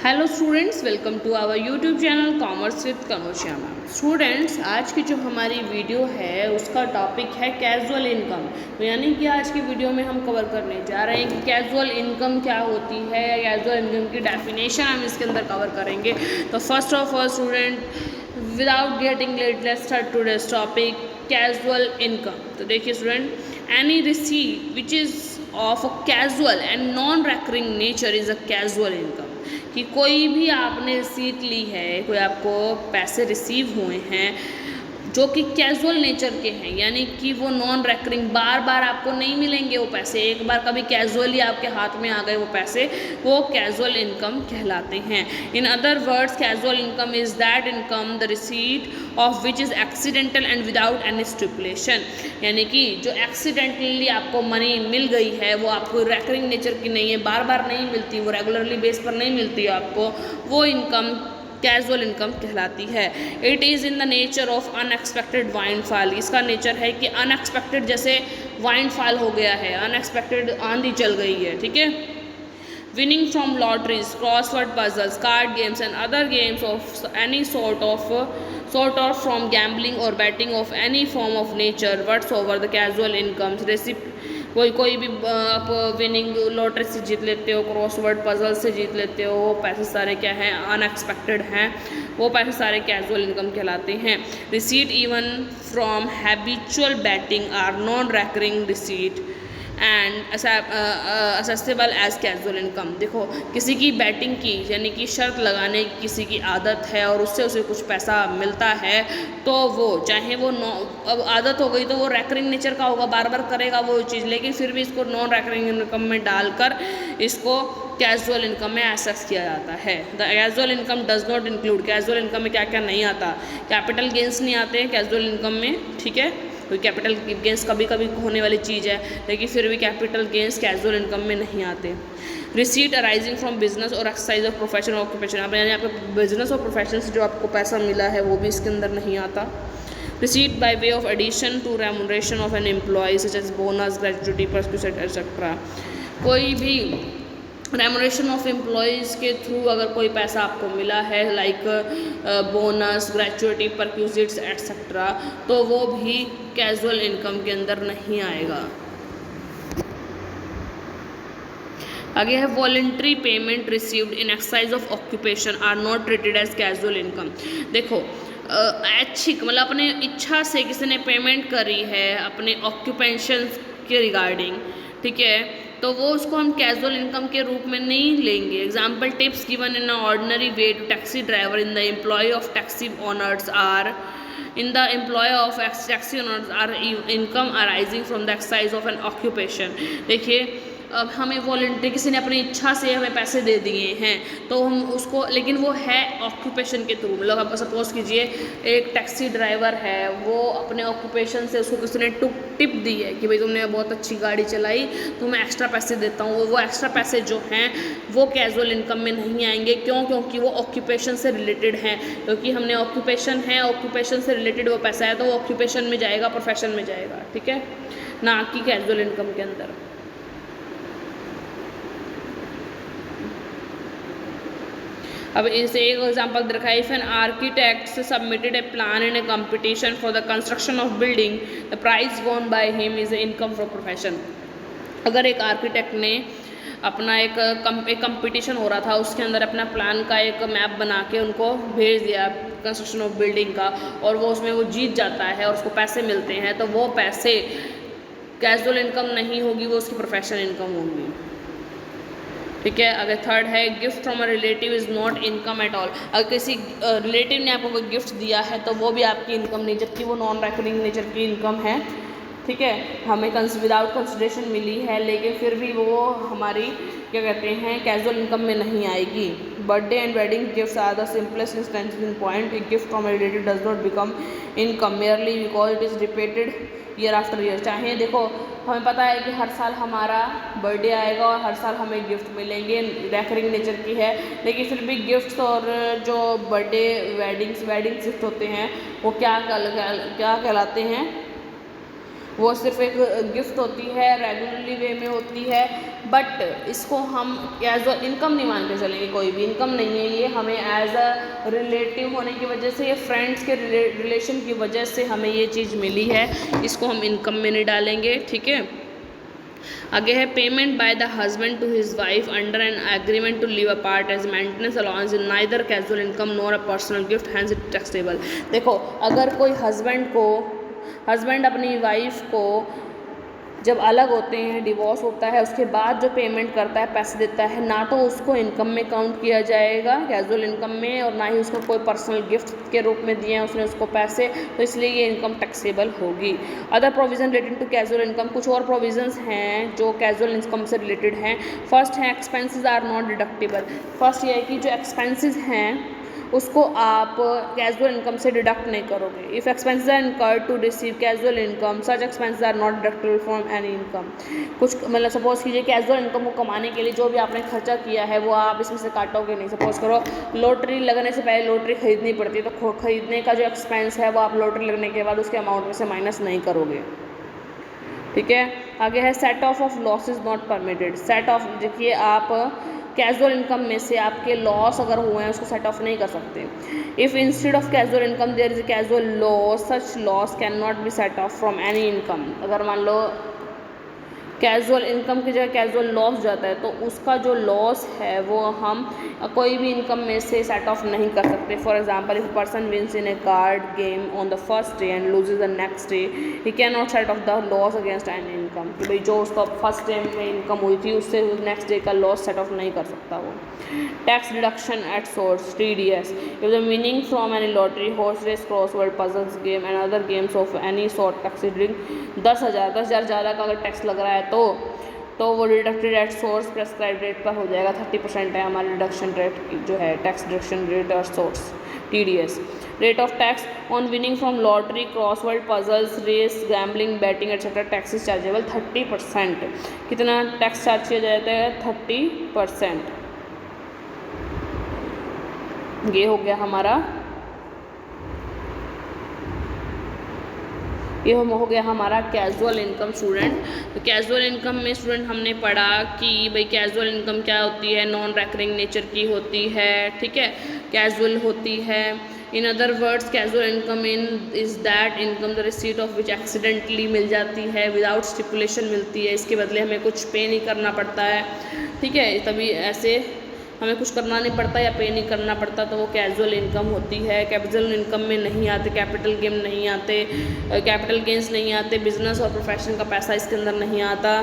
Hello students, welcome to our YouTube channel commerce with कनोशिया ma'am. Students, आज की जो हमारी वीडियो है उसका टॉपिक है कैजुअल इनकम। तो यानी कि आज की वीडियो में हम कवर करने जा रहे हैं कि कैजुअल इनकम क्या होती है या कैजुअल इनकम की डेफिनेशन हम इसके अंदर कवर करेंगे। तो first of all student, without getting late, let's start today's topic casual income. तो देखिए student, any receipt which is of a casual and non recurring nature is a casual income. कि कोई भी आपने रिसीट ली है, कोई आपको पैसे रिसीव हुए हैं जो कि कैजुअल नेचर के हैं, यानी कि वो नॉन रेकरिंग, बार बार आपको नहीं मिलेंगे वो पैसे, एक बार कभी कैजुअली आपके हाथ में आ गए वो पैसे, वो कैजुअल इनकम कहलाते हैं। इन other words, casual income is that income the receipt of which is accidental and without any stipulation. यानी कि जो एक्सीडेंटली आपको मनी मिल गई है वो आपको रेकरिंग नेचर की नहीं है, बार बार नहीं मिलती, वो रेगुलरली बेस पर नहीं मिलती है आपको, वो इनकम कैजुअल इनकम कहलाती है। It is in the nature of unexpected windfall. इसका नेचर है कि अनएक्सपेक्टेड, जैसे वाइंडफॉल हो गया है, अनएक्सपेक्टेड आंधी चल गई है, ठीक है। Winning from lotteries, crossword puzzles, card games and other games of any sort of from gambling और betting of any form of nature what's over the casual incomes receipt. कोई भी आप विनिंग लॉटरी से जीत लेते हो, क्रॉसवर्ड पजल से जीत लेते हो, वो पैसे सारे क्या हैं, अनएक्सपेक्टेड हैं, वो पैसे सारे कैजुअल इनकम कहलाते हैं। Receipt even from habitual betting are non recurring receipt and assessable as casual income. देखो, किसी की बैटिंग की यानी कि शर्त लगाने की किसी की आदत है और उससे उसे कुछ पैसा मिलता है, तो वो चाहे वो अब आदत हो गई तो वो रेकरिंग नेचर का होगा, बार बार करेगा वो चीज़, लेकिन फिर भी इसको नॉन रेकरिंग इनकम में डालकर इसको कैजुअल इनकम में एक्सेस किया जाता है। The casual income does not include, casual income में क्या क्या नहीं आता, कैपिटल गेंस नहीं आते हैं कैजुअल इनकम में, ठीक है। तो कैपिटल गेंस कभी कभी होने वाली चीज़ है, लेकिन फिर भी कैपिटल गेंस कैजुअल इनकम में नहीं आते। रिसीट अराइजिंग फ्रॉम बिजनेस और एक्सरसाइज ऑफ प्रोफेशन और ऑक्यूपेशन, यानी आपके बिजनेस और प्रोफेशन से जो आपको पैसा मिला है वो भी इसके अंदर नहीं आता। Receipt by way of addition to remuneration of an employ such as bonus, gratuity, perquisite etcetera. कोई भी रेमुनरेशन ऑफ एम्प्लॉयज़ के थ्रू अगर कोई पैसा आपको मिला है, like bonus, gratuity, perquisites etcetera, तो वो भी कैजुअल इनकम के अंदर नहीं आएगा। आगे है voluntary payment received in exercise of occupation are not treated as casual income. देखो, ऐच्छिक मतलब अपने इच्छा से किसी ने पेमेंट करी है अपने ऑक्यूपेशन के रिगार्डिंग, ठीक है, तो वो उसको हम कैजुअल इनकम के रूप में नहीं लेंगे। Example, tips given in ordinary way to taxi driver in the employ of taxi owners are in the employ of taxi owners are income arising from the exercise of an occupation. देखिए, अब हमें voluntary, किसी ने अपनी इच्छा से हमें पैसे दे दिए हैं तो हम उसको, लेकिन वो है ऑक्यूपेशन के थ्रू, मतलब आप सपोज कीजिए एक टैक्सी ड्राइवर है, वो अपने ऑक्यूपेशन से उसको किसी ने टिप दी है कि भाई तुमने बहुत अच्छी गाड़ी चलाई तो मैं एक्स्ट्रा पैसे देता हूँ, वो एक्स्ट्रा पैसे जो हैं वो कैजुअल इनकम में नहीं आएंगे। क्यों? क्योंकि वो ऑक्यूपेशन से रिलेटेड हैं, क्योंकि हमने ऑक्यूपेशन है, ऑक्यूपेशन से रिलेटेड वो पैसा है तो वो ऑक्यूपेशन में जाएगा, प्रोफेशन में जाएगा, ठीक है, ना कि कैजुअल इनकम के अंदर। अब इसे एक एग्जांपल दिखा है, if an architect submitted a plan in a competition for the construction of building, the prize won by him is income from profession. अगर एक आर्किटेक्ट ने अपना एक कंपटीशन हो रहा था, उसके अंदर अपना प्लान का एक मैप बना के उनको भेज दिया कंस्ट्रक्शन ऑफ बिल्डिंग का, और वो उसमें वो जीत जाता है और उसको पैसे मिलते हैं, तो वो पैसे कैजुअल इनकम नहीं होगी, वो उसकी प्रोफेशनल इनकम होगी, ठीक है। अगर थर्ड है, gift from a relative is not income at all. अगर किसी रिलेटिव ने आपको कोई गिफ्ट दिया है तो वो भी आपकी इनकम नहीं, जबकि वो नॉन रेकरिंग नेचर की इनकम है, ठीक है, हमें विदाउट कंसिडरेशन मिली है, लेकिन फिर भी वो हमारी क्या कहते हैं कैजुअल इनकम में नहीं आएगी। Birthday and wedding gifts are the simplest instance point. A gift from a relative does not become income merely because it is repeated year after year. चाहे देखो, हमें पता है कि हर साल हमारा बर्थडे आएगा और हर साल हमें गिफ्ट मिलेंगे, रेकरिंग नेचर की है, लेकिन फिर भी गिफ्ट्स और जो बर्थडे वेडिंग गिफ्ट होते हैं वो क्या कहलाते हैं, वो सिर्फ एक गिफ्ट होती है, रेगुलरली वे में होती है, बट इसको हम एज अ इनकम नहीं मान के चलेंगे। कोई भी इनकम नहीं है ये, हमें एज अ रिलेटिव होने की वजह से, ये फ्रेंड्स के रिलेशन की वजह से हमें ये चीज़ मिली है, इसको हम इनकम में नहीं डालेंगे। ठीक है, आगे है payment by the husband to his wife under an agreement to live apart as maintenance allowance in neither casual income nor a personal gift hence it taxable. देखो, अगर कोई हस्बैंड अपनी वाइफ को जब अलग होते हैं, डिवोर्स होता है, उसके बाद जो पेमेंट करता है, पैसे देता है, ना तो उसको इनकम में काउंट किया जाएगा कैजुअल इनकम में, और ना ही उसको कोई पर्सनल गिफ्ट के रूप में दिए हैं उसने उसको पैसे, तो इसलिए ये इनकम टैक्सेबल होगी। Other provision related to casual income, कुछ और प्रोविजंस हैं जो कैजुअल इनकम से रिलेटेड हैं। फर्स्ट है expenses are not deductible. First ये है कि जो एक्सपेंसेस हैं उसको आप कैजुअल इनकम से डिडक्ट नहीं करोगे। If expenses are incurred to receive casual income such expenses are not deductible from any income. कुछ मतलब सपोज कीजिए कैजुअल इनकम को कमाने के लिए जो भी आपने खर्चा किया है वो आप इसमें से काटोगे नहीं। सपोज करो लॉटरी लगने से पहले लॉटरी खरीदनी पड़ती है, तो खरीदने का जो एक्सपेंस है वो आप लॉटरी लगने के बाद उसके अमाउंट में से माइनस नहीं करोगे। ठीक है, आगे है set of losses not permitted. Set of, देखिए आप कैजुअल इनकम में से आपके लॉस अगर हुए हैं उसको सेट ऑफ नहीं कर सकते। If instead of casual income there is a casual loss such loss can not be set off from any income. अगर मान लो कैजुअल इनकम की जगह कैजुअल लॉस जाता है तो उसका जो लॉस है वो हम कोई भी इनकम में से सेट ऑफ नहीं कर सकते। For example if person wins in a card game on the first day and loses the next day he can not set off the loss against any income, कि भाई जो उसका first day में income हुई थी उससे next day का loss set off नहीं कर सकता वो। Tax deduction at source TDS, if the winning from any lottery, horse race, crossword puzzles game and other games of any sort exceeding 10,000 ज़्यादा का अगर टैक्स लग रहा है तो वो deducted at source prescribe rate पर हो जाएगा। 30% है हमारी डिडक्शन रेट जो है, टैक्स डिडक्शन रेट और source TDS। Rate of tax on winning from lottery, crossword puzzles, race, gambling, betting etcetera taxes chargeable 30%। कितना टैक्स चार्ज किया जाता है? 30%। ये हो गया हमारा कैजुअल इनकम स्टूडेंट। तो कैजुअल इनकम में स्टूडेंट हमने पढ़ा कि भाई कैजुअल इनकम क्या होती है, नॉन रेकरिंग नेचर की होती है। ठीक है, कैजुअल होती है। In other words casual income is that income the receipt of which accidentally मिल जाती है, विदाउट स्टिपुलेशन मिलती है, इसके बदले हमें कुछ पे नहीं करना पड़ता है। ठीक है, तभी ऐसे हमें कुछ करना नहीं पड़ता या पे नहीं करना पड़ता, तो वो कैजुअल इनकम होती है। कैपिटल इनकम में नहीं आते, कैपिटल गेन नहीं आते, कैपिटल गेंस नहीं आते, बिजनेस और प्रोफेशन का पैसा इसके अंदर नहीं आता,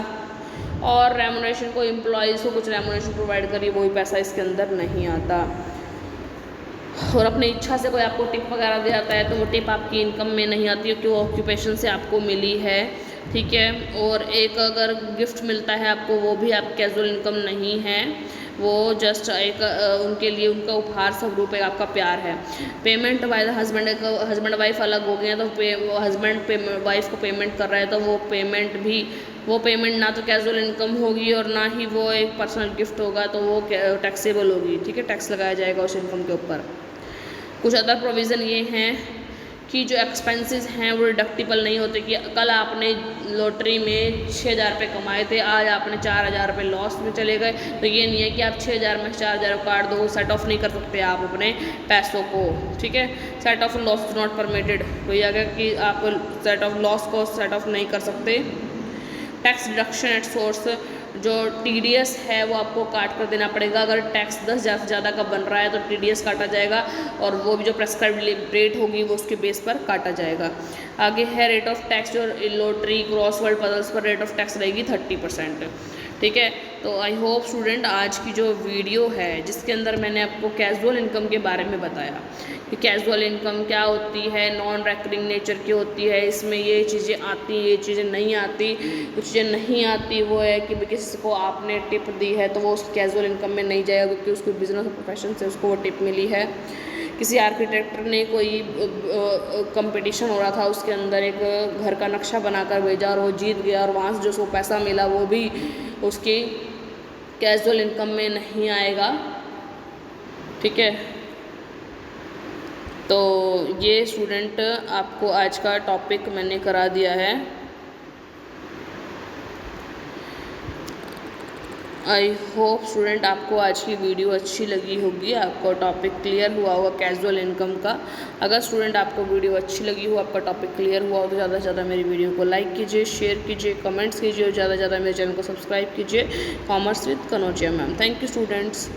और रेमुनरेशन को एम्प्लॉयज़ को कुछ रेमुनरेशन प्रोवाइड करिए वो भी पैसा इसके अंदर नहीं आता। और अपनी इच्छा से कोई आपको टिप वगैरह दे जाता है तो वो टिप आपकी इनकम में नहीं आती क्योंकि वो ऑक्यूपेशन से आपको मिली है। ठीक है, और एक अगर गिफ्ट मिलता है आपको वो भी आप कैजुअल इनकम नहीं है, वो जस्ट एक उनके लिए उनका उपहार स्वरूप है, आपका प्यार है। Payment by the husband wife अलग हो गए हैं तो हस्बैंड वाइफ को पेमेंट कर रहा है तो वो पेमेंट ना तो कैजुअल इनकम होगी और ना ही वो एक पर्सनल गिफ्ट होगा, तो वो टैक्सेबल होगी। ठीक है, टैक्स लगाया जाएगा उस इनकम के ऊपर। कुछ अदर प्रोविज़न ये हैं कि जो एक्सपेंसेस हैं वो डिडक्टिबल नहीं होते, कि कल आपने लॉटरी में 6,000 रुपये कमाए थे, आज आपने 4,000 रुपये लॉस में चले गए, तो ये नहीं है कि आप 6,000 में 4,000 काट दो, सेट ऑफ नहीं कर सकते आप अपने पैसों को। ठीक है, set of loss is not permitted, तो ये अगर कि आप सेट ऑफ लॉस को सेट ऑफ नहीं कर सकते। टैक्स डिडक्शन एट सोर्स, जो TDS है वो आपको काट कर देना पड़ेगा। अगर टैक्स 10,000 से ज़्यादा का बन रहा है तो TDS काटा जाएगा, और वो भी जो प्रेस्क्राइब्ड रेट होगी वो उसके बेस पर काटा जाएगा। आगे है रेट ऑफ टैक्स, जो लॉटरी, क्रॉसवर्ड पजल्स पर रेट ऑफ टैक्स रहेगी 30%। ठीक है, तो आई होप स्टूडेंट आज की जो वीडियो है जिसके अंदर मैंने आपको कैजुअल इनकम के बारे में बताया कि कैजुअल इनकम क्या होती है, नॉन रेकरिंग नेचर की होती है, इसमें ये चीज़ें आती हैं, ये चीज़ें नहीं आती। कुछ चीज़ें नहीं आती वो है कि किसी को आपने टिप दी है तो वो उस कैजुअल इनकम में नहीं जाएगा क्योंकि उसको बिजनेस और प्रोफेशन से उसको वो टिप मिली है। किसी आर्किटेक्टर ने कोई कंपटीशन हो रहा था, उसके अंदर एक घर का नक्शा बनाकर भेजा और वो जीत गया, और वहाँ से जो उसको पैसा मिला वो भी उसकी कैजुअल इनकम में नहीं आएगा। ठीक है, तो ये स्टूडेंट आपको आज का टॉपिक मैंने करा दिया है। आई होप स्टूडेंट आपको आज की वीडियो अच्छी लगी होगी, आपको टॉपिक क्लियर हुआ होगा कैजुअल इनकम का। अगर स्टूडेंट आपको वीडियो अच्छी लगी हो, आपका टॉपिक क्लियर हुआ हो तो ज़्यादा से ज़्यादा मेरी वीडियो को लाइक कीजिए, शेयर कीजिए, कमेंट्स कीजिए और ज़्यादा से ज़्यादा मेरे चैनल को सब्सक्राइब कीजिए commerce with Kanaujia ma'am. Thank you students.